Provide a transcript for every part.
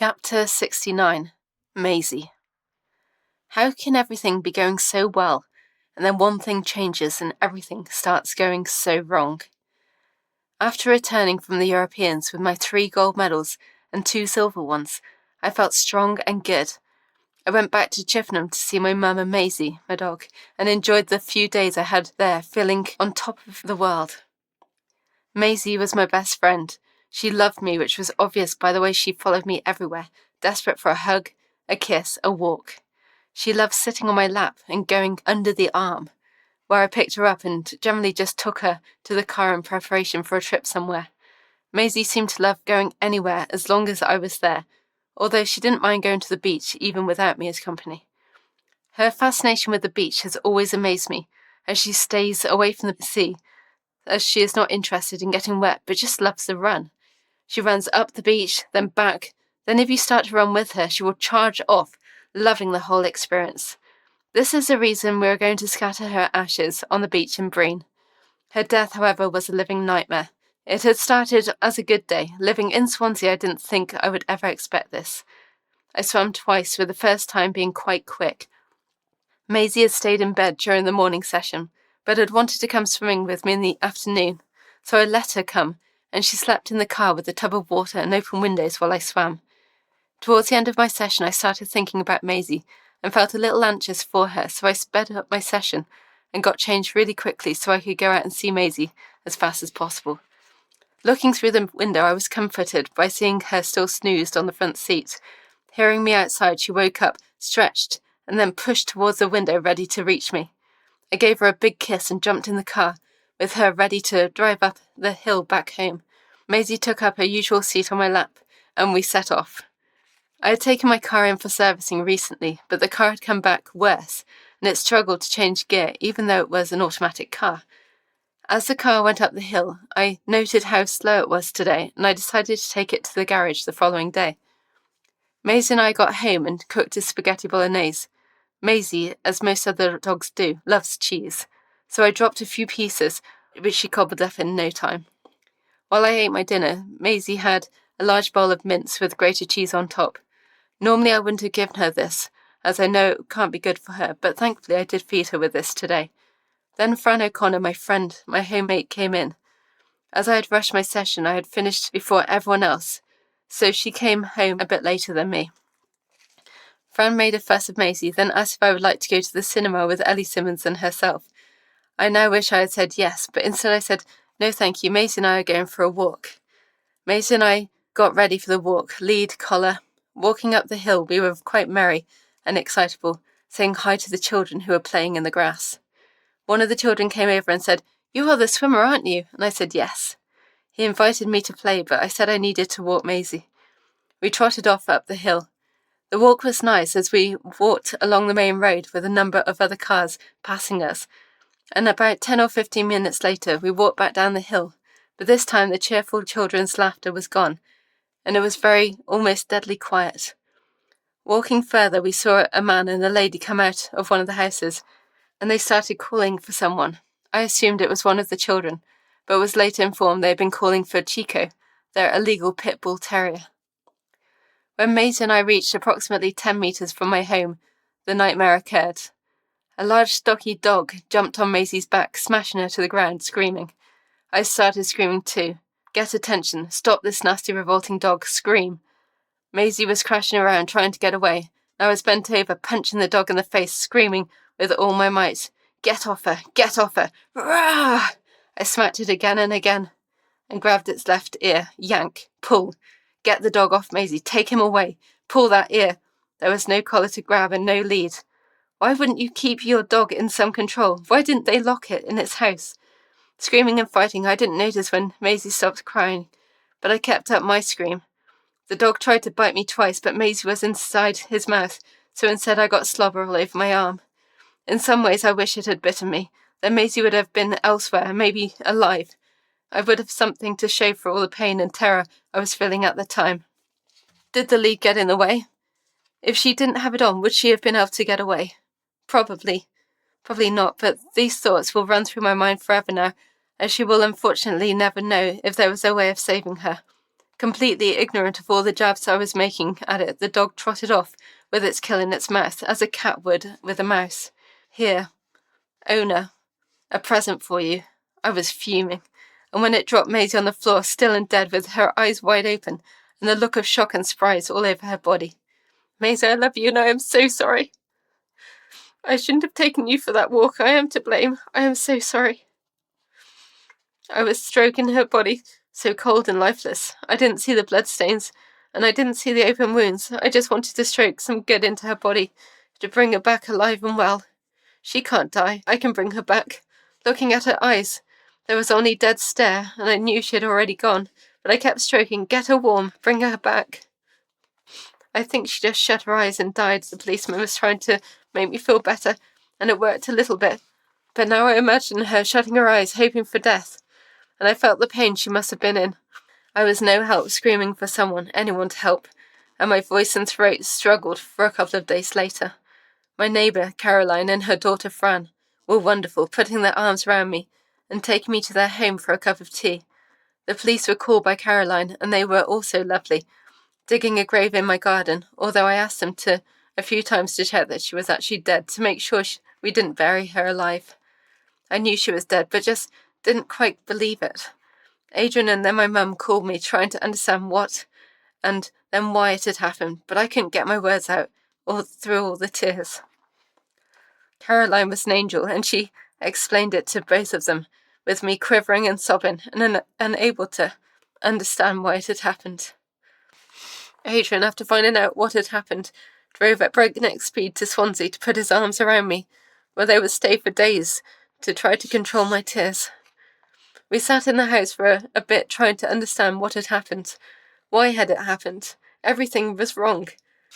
Chapter 69. Maisie. How can everything be going so well, and then one thing changes and everything starts going so wrong? After returning from the Europeans with my 3 gold medals and 2 silver ones, I felt strong and good. I went back to Chippenham to see my mum and Maisie, my dog, and enjoyed the few days I had there feeling on top of the world. Maisie was my best friend. She loved me, which was obvious by the way she followed me everywhere, desperate for a hug, a kiss, a walk. She loved sitting on my lap and going under the arm, where I picked her up and generally just took her to the car in preparation for a trip somewhere. Maisie seemed to love going anywhere as long as I was there, although she didn't mind going to the beach even without me as company. Her fascination with the beach has always amazed me, as she stays away from the sea, as she is not interested in getting wet but just loves the run. She runs up the beach, then back, then if you start to run with her, she will charge off, loving the whole experience. This is the reason we are going to scatter her ashes on the beach in Breen. Her death, however, was a living nightmare. It had started as a good day. Living in Swansea, I didn't think I would ever expect this. I swam twice, with the first time being quite quick. Maisie had stayed in bed during the morning session, but had wanted to come swimming with me in the afternoon, so I let her come, and she slept in the car with a tub of water and open windows while I swam. Towards the end of my session, I started thinking about Maisie and felt a little anxious for her, so I sped up my session and got changed really quickly so I could go out and see Maisie as fast as possible. Looking through the window, I was comforted by seeing her still snoozed on the front seat. Hearing me outside, she woke up, stretched, and then pushed towards the window ready to reach me. I gave her a big kiss and jumped in the car, with her ready to drive up the hill back home. Maisie took up her usual seat on my lap, and we set off. I had taken my car in for servicing recently, but the car had come back worse, and it struggled to change gear even though it was an automatic car. As the car went up the hill, I noted how slow it was today, and I decided to take it to the garage the following day. Maisie and I got home and cooked a spaghetti bolognese. Maisie, as most other dogs do, loves cheese, so I dropped a few pieces, which she gobbled up in no time. While I ate my dinner, Maisie had a large bowl of mince with grated cheese on top. Normally I wouldn't have given her this, as I know it can't be good for her, but thankfully I did feed her with this today. Then Fran O'Connor, my friend, my home-mate, came in. As I had rushed my session, I had finished before everyone else, so she came home a bit later than me. Fran made a fuss of Maisie, then asked if I would like to go to the cinema with Ellie Simmons and herself. I now wish I had said yes, but instead I said, no thank you, Maisie and I are going for a walk. Maisie and I got ready for the walk, lead, collar. Walking up the hill, we were quite merry and excitable, saying hi to the children who were playing in the grass. One of the children came over and said, "You are the swimmer, aren't you?" And I said yes. He invited me to play, but I said I needed to walk Maisie. We trotted off up the hill. The walk was nice as we walked along the main road with a number of other cars passing us, and about 10 or 15 minutes later we walked back down the hill, but this time the cheerful children's laughter was gone, and it was very, almost deadly quiet. Walking further, we saw a man and a lady come out of one of the houses, and they started calling for someone. I assumed it was one of the children, but was later informed they had been calling for Chico, their illegal pit bull terrier. When Maisie and I reached approximately 10 metres from my home, the nightmare occurred. A large stocky dog jumped on Maisie's back, smashing her to the ground, screaming. I started screaming too. Get attention, stop this nasty revolting dog, scream. Maisie was crashing around trying to get away. I was bent over, punching the dog in the face, screaming with all my might. Get off her, get off her. Rah! I smacked it again and again, and grabbed its left ear. Yank, pull. Get the dog off Maisie, take him away. Pull that ear. There was no collar to grab and no lead. Why wouldn't you keep your dog in some control? Why didn't they lock it in its house? Screaming and fighting, I didn't notice when Maisie stopped crying, but I kept up my scream. The dog tried to bite me twice, but Maisie was inside his mouth, so instead I got slobber all over my arm. In some ways I wish it had bitten me. Then Maisie would have been elsewhere, maybe alive. I would have something to show for all the pain and terror I was feeling at the time. Did the lead get in the way? If she didn't have it on, would she have been able to get away? Probably. Probably not, but these thoughts will run through my mind forever now, as she will unfortunately never know if there was a way of saving her. Completely ignorant of all the jabs I was making at it, the dog trotted off with its kill in its mouth, as a cat would with a mouse. Here, owner, a present for you. I was fuming. And when it dropped Maisie on the floor, still and dead, with her eyes wide open, and the look of shock and surprise all over her body. Maisie, I love you, and I am so sorry. I shouldn't have taken you for that walk. I am to blame. I am so sorry. I was stroking her body, so cold and lifeless. I didn't see the bloodstains, and I didn't see the open wounds. I just wanted to stroke some good into her body, to bring her back alive and well. She can't die. I can bring her back. Looking at her eyes, there was only dead stare, and I knew she had already gone, but I kept stroking. Get her warm. Bring her back. I think she just shut her eyes and died. The policeman was trying to make me feel better, and it worked a little bit. But now I imagine her shutting her eyes, hoping for death, and I felt the pain she must have been in. I was no help, screaming for someone, anyone to help, and my voice and throat struggled for a couple of days later. My neighbour, Caroline, and her daughter, Fran, were wonderful, putting their arms round me and taking me to their home for a cup of tea. The police were called by Caroline, and they were also lovely, digging a grave in my garden, although I asked them a few times to check that she was actually dead, to make sure we didn't bury her alive. I knew she was dead, but just didn't quite believe it. Adrian and then my mum called me, trying to understand what and then why it had happened, but I couldn't get my words out through all the tears. Caroline was an angel, and she explained it to both of them, with me quivering and sobbing and unable to understand why it had happened. Adrian, after finding out what had happened, drove at breakneck speed to Swansea to put his arms around me, where they would stay for days to try to control my tears. We sat in the house for a bit, trying to understand what had happened. Why had it happened? Everything was wrong.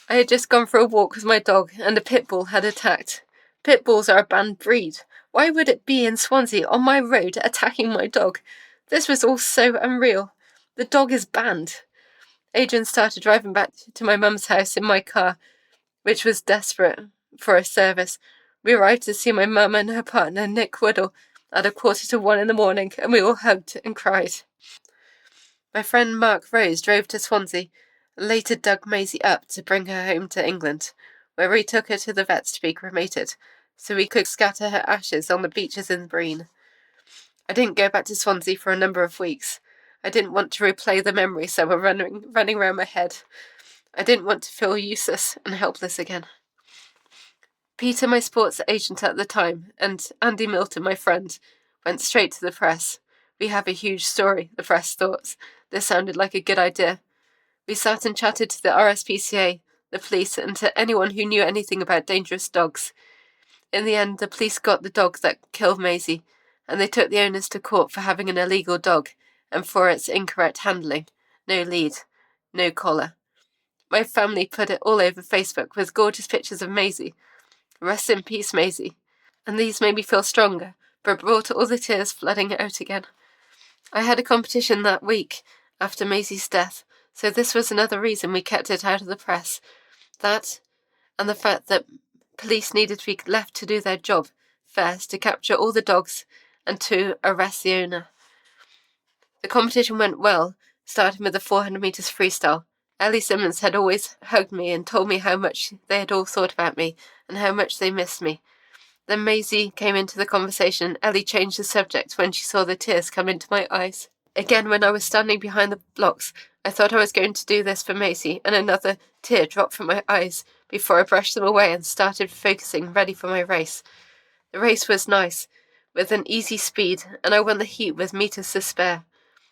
I had just gone for a walk with my dog, and a pit bull had attacked. Pit bulls are a banned breed. Why would it be in Swansea, on my road, attacking my dog? This was all so unreal. The dog is banned. Adrian started driving back to my mum's house in my car, which was desperate for a service. We arrived to see my mum and her partner, Nick Woodall, at 1:45 in the morning, and we all hugged and cried. My friend Mark Rose drove to Swansea, and later dug Maisie up to bring her home to England, where we took her to the vets to be cremated, so we could scatter her ashes on the beaches in Breen. I didn't go back to Swansea for a number of weeks. I didn't want to replay the memories that were running around my head. I didn't want to feel useless and helpless again. Peter, my sports agent at the time, and Andy Milton, my friend, went straight to the press. We have a huge story, the press thought. This sounded like a good idea. We sat and chatted to the RSPCA, the police, and to anyone who knew anything about dangerous dogs. In the end, the police got the dog that killed Maisie, and they took the owners to court for having an illegal dog and for its incorrect handling. No lead, no collar. My family put it all over Facebook with gorgeous pictures of Maisie. Rest in peace, Maisie. And these made me feel stronger, but brought all the tears flooding out again. I had a competition that week after Maisie's death, so this was another reason we kept it out of the press. That, and the fact that police needed to be left to do their job first, to capture all the dogs and to arrest the owner. The competition went well, starting with the 400 metres freestyle. Ellie Simmons had always hugged me and told me how much they had all thought about me and how much they missed me. Then Maisie came into the conversation, and Ellie changed the subject when she saw the tears come into my eyes. Again, when I was standing behind the blocks, I thought I was going to do this for Maisie, and another tear dropped from my eyes before I brushed them away and started focusing, ready for my race. The race was nice, with an easy speed, and I won the heat with meters to spare.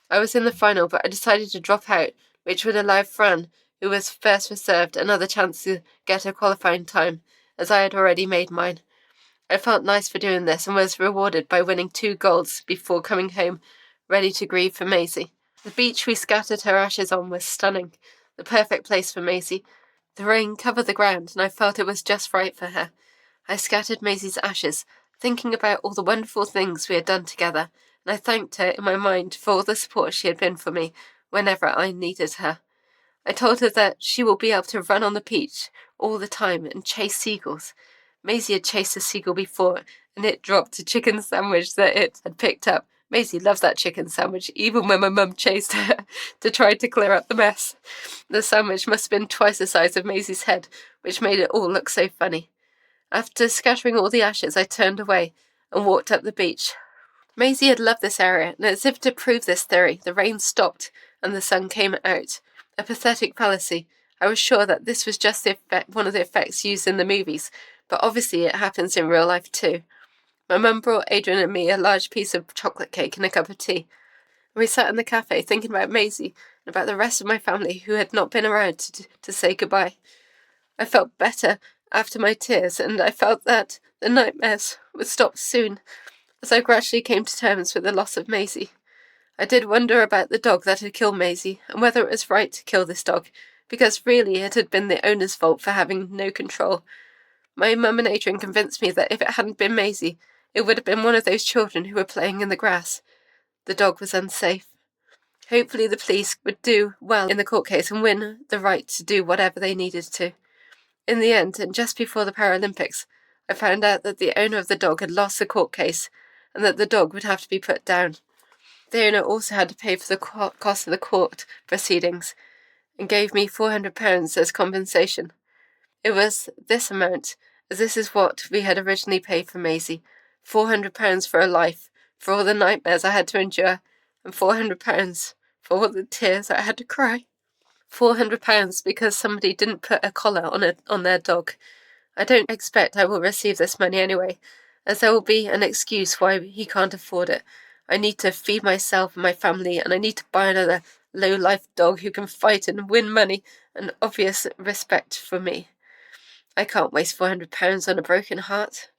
I was in the final, but I decided to drop out, which would allow Fran, who was first reserved, another chance to get her qualifying time, as I had already made mine. I felt nice for doing this and was rewarded by winning 2 golds before coming home, ready to grieve for Maisie. The beach we scattered her ashes on was stunning, the perfect place for Maisie. The rain covered the ground, and I felt it was just right for her. I scattered Maisie's ashes, thinking about all the wonderful things we had done together, and I thanked her in my mind for all the support she had been for me whenever I needed her. I told her that she will be able to run on the beach all the time and chase seagulls. Maisie had chased a seagull before, and it dropped a chicken sandwich that it had picked up, Maisie loves that chicken sandwich, even when my mum chased her to try to clear up the mess. The sandwich must have been twice the size of Maisie's head, which made it all look so funny. After scattering all the ashes, I turned away and walked up the beach. Maisie had loved this area, and as if to prove this theory, the rain stopped and the sun came out. A pathetic fallacy. I was sure that this was just one of the effects used in the movies, but obviously it happens in real life too. My mum brought Adrian and me a large piece of chocolate cake and a cup of tea. We sat in the cafe thinking about Maisie and about the rest of my family who had not been around to say goodbye. I felt better after my tears, and I felt that the nightmares would stop soon as I gradually came to terms with the loss of Maisie. I did wonder about the dog that had killed Maisie, and whether it was right to kill this dog, because really it had been the owner's fault for having no control. My mum and Adrian convinced me that if it hadn't been Maisie, it would have been one of those children who were playing in the grass. The dog was unsafe. Hopefully the police would do well in the court case and win the right to do whatever they needed to. In the end, and just before the Paralympics, I found out that the owner of the dog had lost the court case and that the dog would have to be put down. The owner also had to pay for the cost of the court proceedings and gave me £400 as compensation. It was this amount, as this is what we had originally paid for Maisie, £400 for a life, for all the nightmares I had to endure, and £400 for all the tears I had to cry. £400 because somebody didn't put a collar on their dog. I don't expect I will receive this money anyway, as there will be an excuse why he can't afford it. I need to feed myself and my family, and I need to buy another low-life dog who can fight and win money and obvious respect for me. I can't waste £400 on a broken heart.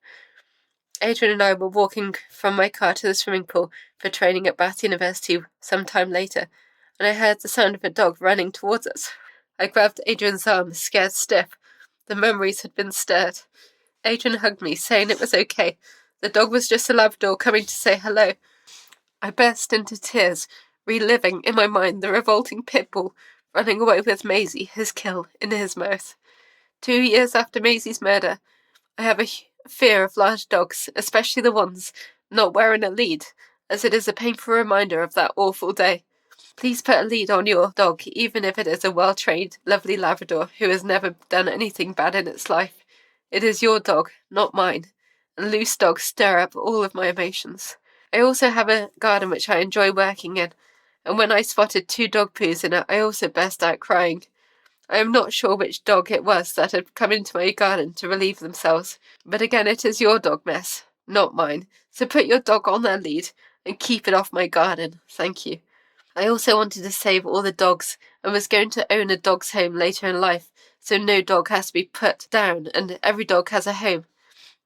Adrian and I were walking from my car to the swimming pool for training at Bath University some time later, and I heard the sound of a dog running towards us. I grabbed Adrian's arm, scared stiff. The memories had been stirred. Adrian hugged me, saying it was okay. The dog was just a Labrador coming to say hello. I burst into tears, reliving in my mind the revolting pit bull running away with Maisie, his kill, in his mouth. 2 years after Maisie's murder, I have a fear of large dogs, especially the ones not wearing a lead, as it is a painful reminder of that awful day. Please put a lead on your dog, even if it is a well-trained, lovely Labrador who has never done anything bad in its life. It is your dog, not mine, and loose dogs stir up all of my emotions. I also have a garden which I enjoy working in, and when I spotted 2 dog poos in it, I also burst out crying. I am not sure which dog it was that had come into my garden to relieve themselves, but again it is your dog mess, not mine, so put your dog on their lead and keep it off my garden, thank you. I also wanted to save all the dogs and was going to own a dog's home later in life, so no dog has to be put down and every dog has a home.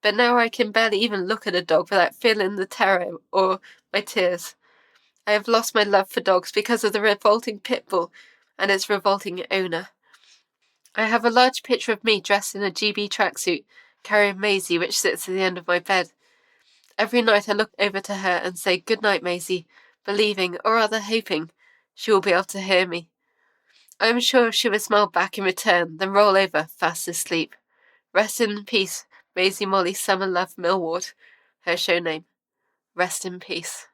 But now I can barely even look at a dog without feeling the terror or my tears. I have lost my love for dogs because of the revolting pit bull and its revolting owner. I have a large picture of me dressed in a GB tracksuit, carrying Maisie, which sits at the end of my bed. Every night I look over to her and say, "Good night, Maisie," believing, or rather hoping, she will be able to hear me. I am sure she will smile back in return, then roll over, fast asleep. Rest in peace, Maisie Molly Summer Love Millward, her show name. Rest in peace.